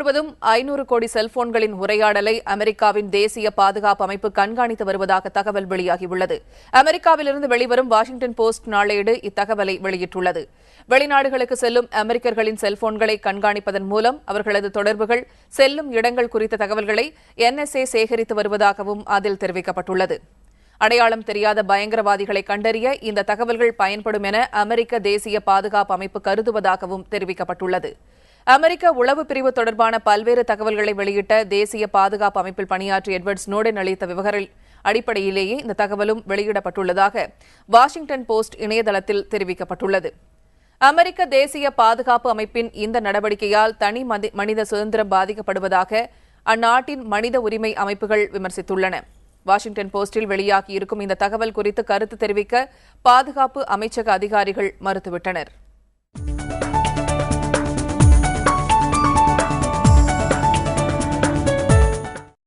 முழுவதும் 500 கோடி செல்போன்களின் உரையாடலை அமெரிக்காவின் தேசிய பாதுகாப்பு அமைப்பு கண்காணித்து வருவதாக தகவல் வெளியாகியுள்ளது. அமெரிக்காவிலிருந்து வெளிவரும் வாஷிங்டன் போஸ்ட் நாளேடு இத்தகவலை வெளியிட்டுள்ளது. வெளிநாடுகளுக்கு செல்லும் அமெரிக்கர்களின் செல்போன்களை கண்காணிப்பதன் மூலம் அவர்களது தொடர்புகள், செல்லும் இடங்கள் குறித்த தகவல்களை NSA சேகரித்து வருவதாகவும் அதில் தெரிவிக்கப்பட்டுள்ளது. அடையாளம் தெரியாத பயங்கரவாதிகளை கண்டறிய இந்த தகவல்கள் பயன்படும் என அமெரிக்க தேசிய பாதுகாப்பு அமைப்பு கருதுவதாகவும் தெரிவிக்கப்பட்டுள்ளது. அமெரிக்க உளவு பிரிவு தொடர்பான பல்வேறு தகவல்களை வெளியிட்ட தேசிய பாதுகாப்பு அமைப்பில் பணியாற்றிய எட்வர்ட் ஸ்னோடென் அளித்த விவர அடிப்படையிலேயே இந்த தகவலும் வெளியிடப்பட்டுள்ளதாக வாஷிங்டன் போஸ்ட் இணையதளத்தில் தெரிவிக்கப்பட்டுள்ளது. அமெரிக்க தேசிய பாதுகாப்பு அமைப்பின் இந்த நடவடிக்கையால் தனி மனித சுதந்திரம் பாதிக்கப்படுவதாக அந்நாட்டின் மனித உரிமை அமைப்புகள் விமர்சித்துள்ளன. வாஷிங்டன் போஸ்டில் வெளியாகியிருக்கும் இந்த தகவல் குறித்து கருத்து தெரிவிக்க பாதுகாப்பு அமைச்சக அதிகாரிகள் மறுத்துவிட்டனர்.